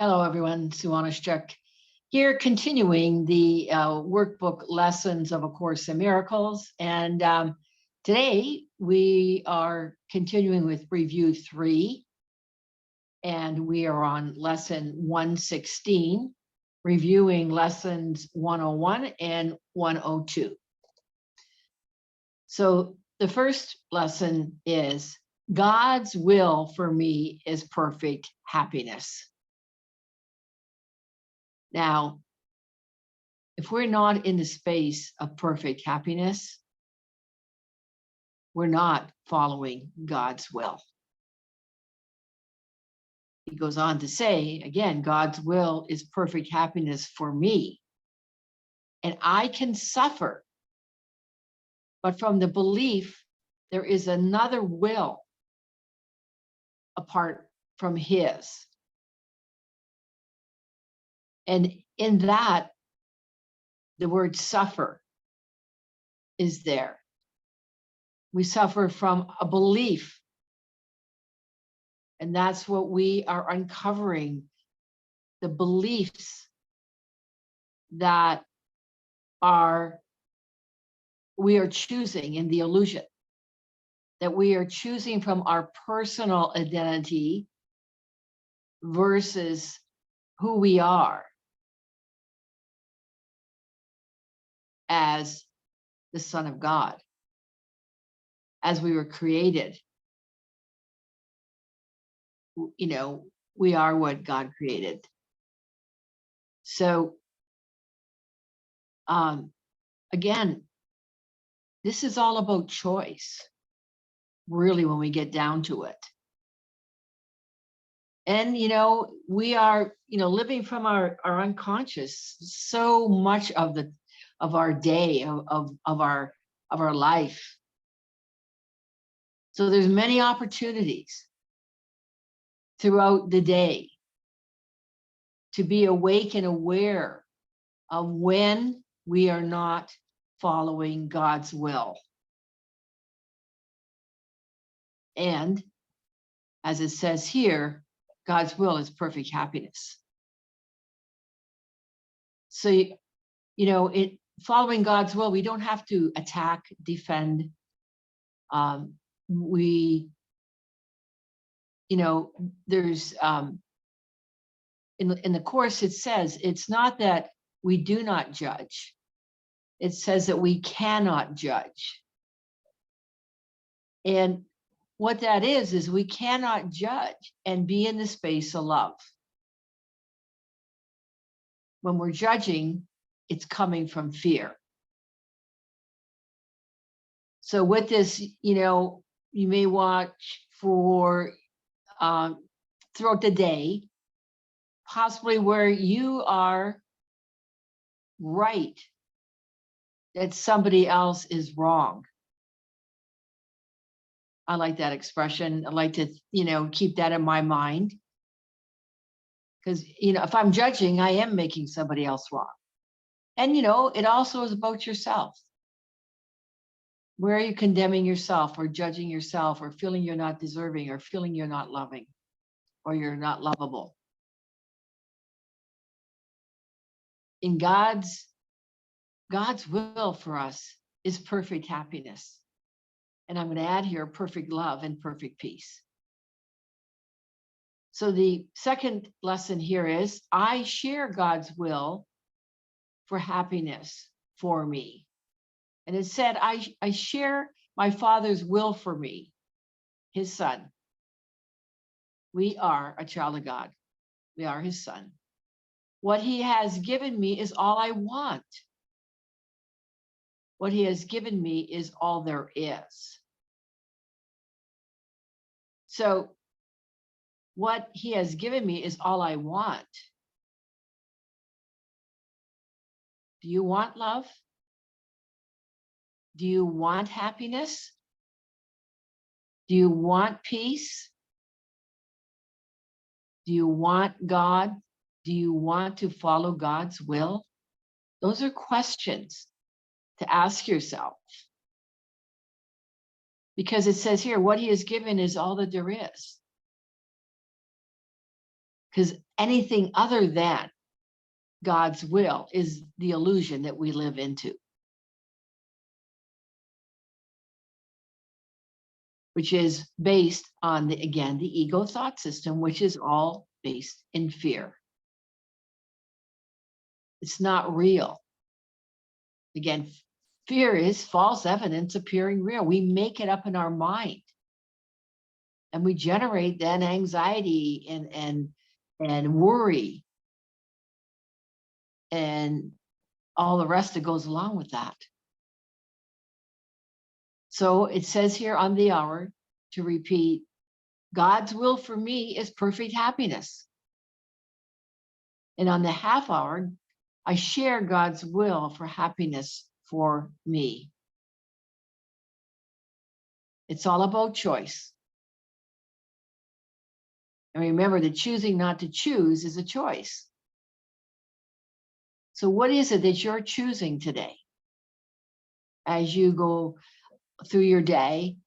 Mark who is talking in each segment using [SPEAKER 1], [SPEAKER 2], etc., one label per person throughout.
[SPEAKER 1] Hello, everyone. Sue.oneschuk here, continuing the workbook lessons of A Course in Miracles. And today we are continuing with review 3. And we are on lesson 116, reviewing lessons 101 and 102. So the first lesson is God's will for me is perfect happiness. Now, if we're not in the space of perfect happiness, we're not following God's will. He goes on to say, again, God's will is perfect happiness for me. And I can suffer, but from the belief there is another will apart from his. And in that, the word suffer is there. We suffer from a belief. And that's what we are uncovering, the beliefs that we are choosing in the illusion, that we are choosing from our personal identity versus who we are as the Son of God, as we were created. You know, we are what God created. So, again, this is all about choice, really, when we get down to it. And, we are, living from our unconscious so much of our day, of our life. So there's many opportunities throughout the day to be awake and aware of when we are not following God's will. And as it says here, God's will is perfect happiness. So, following God's will, we don't have to attack, defend. There's in the Course, it says it's not that we do not judge. It says that we cannot judge. And what that is we cannot judge and be in the space of love. When we're judging, it's coming from fear. So with this, you may watch for throughout the day, possibly where you are right, that somebody else is wrong. I like that expression. I like to, keep that in my mind. Because, if I'm judging, I am making somebody else wrong. And, it also is about yourself. Where are you condemning yourself or judging yourself or feeling you're not deserving or feeling you're not loving or you're not lovable? In God's will for us is perfect happiness. And I'm going to add here perfect love and perfect peace. So the second lesson here is I share God's will for happiness for me. And it said, I share my Father's will for me, his Son. We are a child of God. We are his Son. What he has given me is all I want. What he has given me is all there is. So what he has given me is all I want. Do you want love? Do you want happiness? Do you want peace? Do you want God? Do you want to follow God's will? Those are questions to ask yourself. Because it says here, what he has given is all that there is. because anything other than God's will is the illusion that we live into, which is based on, the ego thought system, which is all based in fear. It's not real. Again, fear is false evidence appearing real. We make it up in our mind. And we generate then anxiety and worry and all the rest that goes along with that. So it says here on the hour to repeat, God's will for me is perfect happiness. And on the half hour, I share God's will for happiness for me. It's all about choice. And remember that choosing not to choose is a choice. So what is it that you're choosing today as you go through your day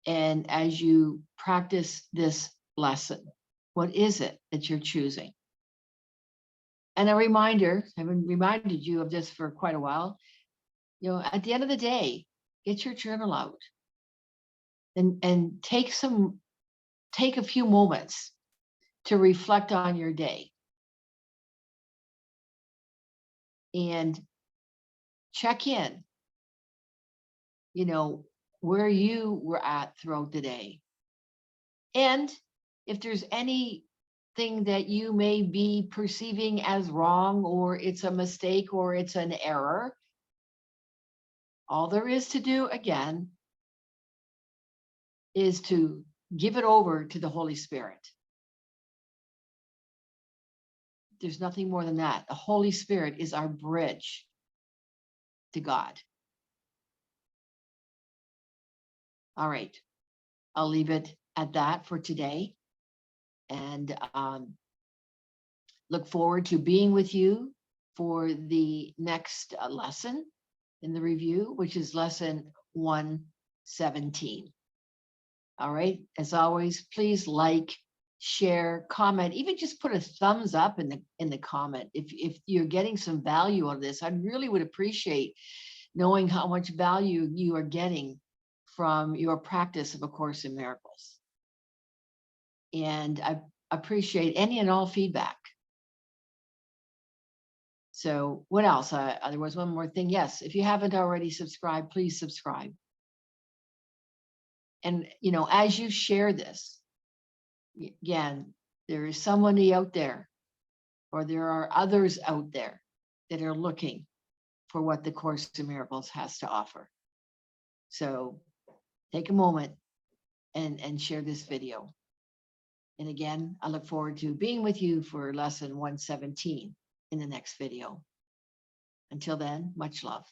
[SPEAKER 1] and as you practice this lesson? What is it that you're choosing? And a reminder, I haven't reminded you of this for quite a while, at the end of the day, get your journal out and take a few moments to reflect on your day and check in, where you were at throughout the day. And if there's anything that you may be perceiving as wrong, or it's a mistake, or it's an error, all there is to do, again, is to give it over to the Holy Spirit. There's nothing more than that. The Holy Spirit is our bridge to God. All right. I'll leave it at that for today. And look forward to being with you for the next lesson in the review, which is lesson 117. All right. As always, please like, share, comment, even just put a thumbs up in the comment. If you're getting some value out of this, I really would appreciate knowing how much value you are getting from your practice of A Course in Miracles. And I appreciate any and all feedback. So what else? There was one more thing. Yes, if you haven't already subscribed, please subscribe. And, as you share this, again, there is somebody out there, or there are others out there that are looking for what the Course in Miracles has to offer. So take a moment and share this video. And again, I look forward to being with you for lesson 117 in the next video. Until then, much love.